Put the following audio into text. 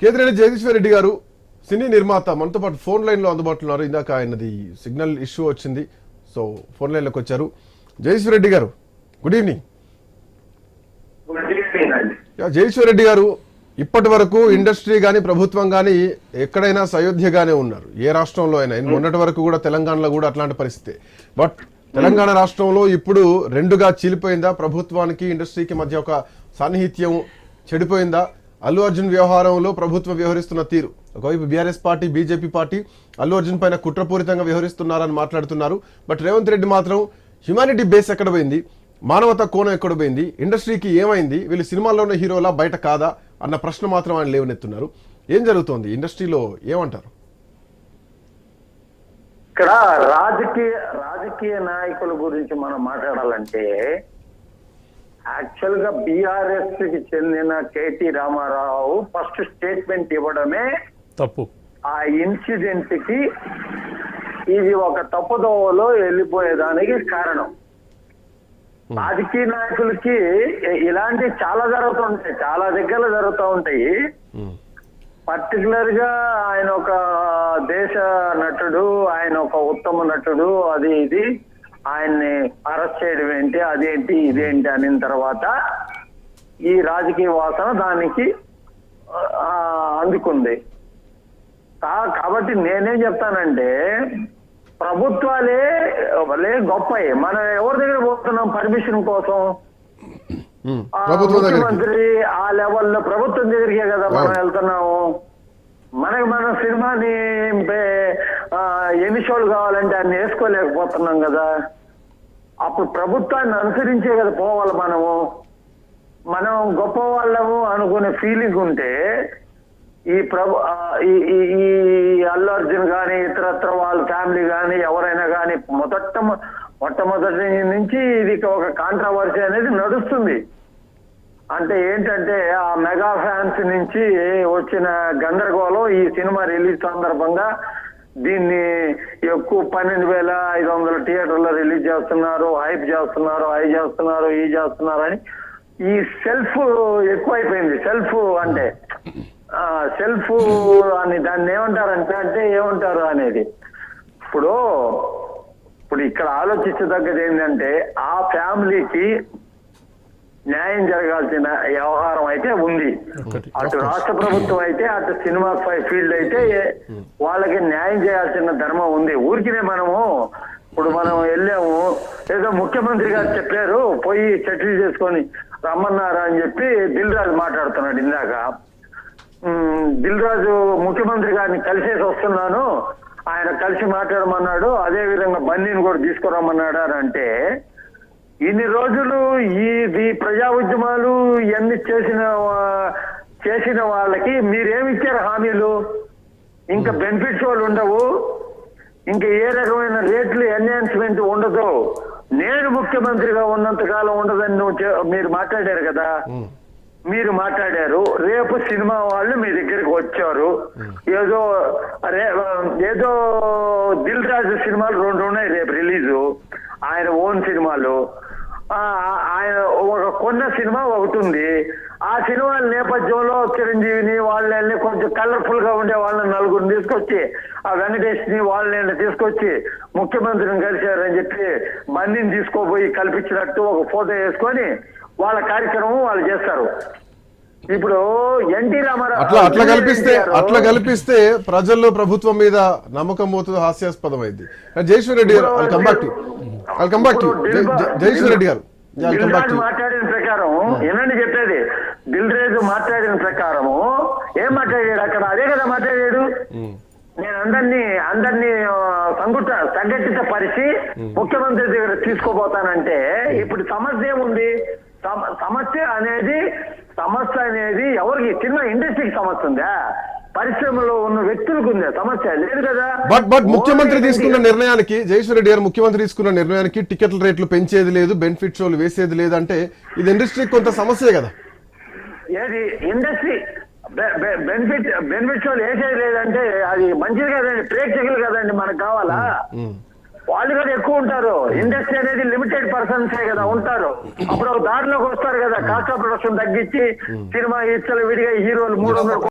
కేతిరెడ్డి జగదీశ్వర్ రెడ్డి గారు సినీ నిర్మాత మనతో పాటు ఫోన్ లైన్ లో అందుబాటులో ఉన్నారు. ఇందాక ఆయనది సిగ్నల్ ఇష్యూ వచ్చింది, సో ఫోన్ లైన్ లోకి వచ్చారు. జగదీశ్వర్ రెడ్డి గారు, గుడ్ ఈవినింగ్. జగదీశ్వర్ రెడ్డి గారు, ఇప్పటి వరకు ఇండస్ట్రీ గానీ ప్రభుత్వం గానీ ఎక్కడైనా సయోధ్యగానే ఉన్నారు, ఏ రాష్ట్రంలో అయినా. మొన్నటి వరకు కూడా తెలంగాణలో కూడా అట్లాంటి పరిస్థితి. బట్ తెలంగాణ రాష్ట్రంలో ఇప్పుడు రెండుగా చీలిపోయిందా? ప్రభుత్వానికి ఇండస్ట్రీకి మధ్య ఒక సాన్నిహిత్యం చెడిపోయిందా? అల్లు అర్జున్ వ్యవహారంలో ప్రభుత్వం వ్యవహరిస్తున్న తీరు, ఒకవైపు BRS party, BJP party Allu Arjun పైన కుట్రపూరితంగా వ్యవహరిస్తున్నారని మాట్లాడుతున్నారు. బట్ రేవంత్ రెడ్డి మాత్రం హ్యుమానిటీ బేస్ ఎక్కడ పోయింది, మానవతా కోణం ఎక్కడ పోయింది, ఇండస్ట్రీకి ఏమైంది, వీళ్ళు సినిమాల్లోనే హీరోలా బయట కాదా అన్న ప్రశ్న మాత్రం ఆయన లేవనెత్తున్నారు. ఏం జరుగుతోంది ఇండస్ట్రీలో, ఏమంటారు? ఇక్కడ రాజకీయ నాయకుల గురించి మనం మాట్లాడాలంటే యాక్చువల్ గా బీఆర్ఎస్ కి చెందిన కేటీ రామారావు ఫస్ట్ స్టేట్మెంట్ ఇవ్వడమే తప్పు. ఆ ఇన్సిడెంట్ కి ఇది ఒక తప్పుదోవలో వెళ్ళిపోయేదానికి కారణం. రాజకీయ నాయకులకి ఇలాంటి చాలా జరుగుతుంటాయి, చాలా దగ్గరలో జరుగుతూ ఉంటాయి. పర్టికులర్ గా ఆయన ఒక దేశ నటుడు, ఆయన ఒక ఉత్తమ నటుడు, అది ఇది ఆయన్ని అరెస్ట్ చేయడం ఏంటి, అదేంటి ఇదేంటి అనిన తర్వాత ఈ రాజకీయ వాసన దానికి అందుకుంది. కాబట్టి నేనేం చెప్తానంటే ప్రభుత్వాలే గొప్పవి. మనం ఎవరి దగ్గర పోతున్నాం పర్మిషన్ కోసం? ముఖ్యమంత్రి ఆ లెవెల్లో ప్రభుత్వం దగ్గరికే కదా మనం వెళ్తున్నాము. మన సినిమాని ఎన్ని షోలు కావాలంటే అన్ని వేసుకోలేకపోతున్నాం కదా. అప్పుడు ప్రభుత్వాన్ని అనుసరించే కదా పోవాలి. మనం గొప్ప వాళ్ళము అనుకునే ఫీలింగ్ ఉంటే ఈ ఈ అల్లు అర్జున్ కానీ ఇతరత్ర వాళ్ళ ఫ్యామిలీ కానీ ఎవరైనా కానీ మొట్టమొదటి నుంచి ఇది ఒక కాంట్రవర్సీ అనేది నడుస్తుంది. అంటే ఏంటంటే ఆ మెగా ఫ్యాన్స్ నుంచి వచ్చిన గందరగోళం ఈ సినిమా రిలీజ్ సందర్భంగా దీన్ని ఎక్కువ 12,500 థియేటర్లో రిలీజ్ చేస్తున్నారు, హైప్ చేస్తున్నారు, ఈ చేస్తున్నారు అని ఈ సెల్ఫ్ ఎక్కువైపోయింది. సెల్ఫ్ అని దాన్ని ఏమంటారంటే ఏమంటారు అనేది ఇప్పుడు ఇక్కడ ఆలోచించదగ్గది ఏంటంటే ఆ ఫ్యామిలీకి న్యాయం జరగాల్సిన వ్యవహారం అయితే ఉంది. అటు రాష్ట్ర ప్రభుత్వం అయితే, అటు సినిమా ఫీల్డ్ అయితే వాళ్ళకి న్యాయం చేయాల్సిన ధర్మం ఉంది. ఊరికినే మనం వెళ్ళాము, ఏదో ముఖ్యమంత్రి గారు చెప్పారు పోయి సెటిల్ చేసుకొని రమ్మన్నారు అని చెప్పి దిల్ రాజు మాట్లాడుతున్నాడు ఇందాక. దిల్ రాజు ముఖ్యమంత్రి గారిని కలిసేసి వస్తున్నాను, ఆయన కలిసి మాట్లాడమన్నాడు, అదే విధంగా బన్నీని కూడా తీసుకురమ్మన్నాడు అని అంటే ఇన్ని రోజులు ఈ ప్రజా ఉద్యమాలు ఇవన్నీ చేసిన వాళ్ళకి మీరేమిచ్చారు హామీలు? ఇంకా బెనిఫిట్స్ వాళ్ళు ఉండవు, ఇంకా ఏ రకమైన రేట్లు ఎన్హాన్స్మెంట్ ఉండదు. నేను ముఖ్యమంత్రిగా ఉన్నంత కాలం ఉండదని మీరు మాట్లాడారు కదా. మీరు మాట్లాడారు, రేపు సినిమా వాళ్ళు మీ దగ్గరికి వచ్చారు. ఏదో దిల్ రాజు సినిమాలు 2 ఉన్నాయి రేపు రిలీజు, ఆయన ఓన్ సినిమాలు. ఆయన ఒక కొన్న సినిమా ఒకటి ఉంది. ఆ సినిమాల నేపథ్యంలో చిరంజీవిని వాళ్ళని కొంచెం కలర్ఫుల్ గా ఉండే వాళ్ళని 4 తీసుకొచ్చి, ఆ వెంకటేష్ ని వాళ్ళని తీసుకొచ్చి ముఖ్యమంత్రిని కలిశారని చెప్పి బండిని తీసుకోపోయి కల్పించినట్టు ఒక ఫోటో వేసుకొని వాళ్ళ కార్యక్రమం వాళ్ళు చేస్తారు. ఇప్పుడు ఎన్టీ రామారావు అట్లా కల్పిస్తే ప్రజల్లో ప్రభుత్వం మీద నమ్మకం పోతుంది, హాస్యాస్పదం అయింది. జగదీశ్వర్ రెడ్డి గారు, జగదీశ్వర్ రెడ్డి గారు మాట్లాడిన ప్రకారం ఏనండి చెప్పేది, దిల్ రాజు మాట్లాడిన ప్రకారము ఏం మాట్లాడాడు అక్కడ? అదే కదా మాట్లాడాడు. నేను అందరినీ సంఘటిత పరిచి ముఖ్యమంత్రి దగ్గర తీసుకోపోతానంటే ఇప్పుడు సమస్య ఏముంది? సమస్య అనేది ఎవరికి? సినిమా ఇండస్ట్రీకి సమస్య ఉందా? పరిశ్రమలో ఉన్న వ్యక్తులకు ఉందా సమస్య? లేదు కదా. బట్ ముఖ్యమంత్రి తీసుకున్న నిర్ణయానికి, జగదీశ్వర్ రెడ్డి గారు ముఖ్యమంత్రి తీసుకున్న నిర్ణయానికి టికెట్ల రేట్లు పెంచేది లేదు, బెనిఫిట్ షోలు వేసేది లేదు అంటే ఇది ఇండస్ట్రీకి కొంత సమస్యే కదా. ఏది ఇండస్ట్రీ బెనిఫిట్ షోలు వేసేది లేదంటే అది మంచిది కదండి, ప్రేక్షకులు కదండి మనకు కావాలా? వాళ్ళు కూడా ఎక్కువ ఉంటారు. ఇండస్ట్రీ అనేది లిమిటెడ్ పర్సన్సే కదా ఉంటారు. అప్పుడు దారిలోకి వస్తారు కదా, కాస్ట్ ఆఫ్ ప్రొడక్షన్ తగ్గించి సినిమా ఇచ్చలు విడిగా హీరోలు 300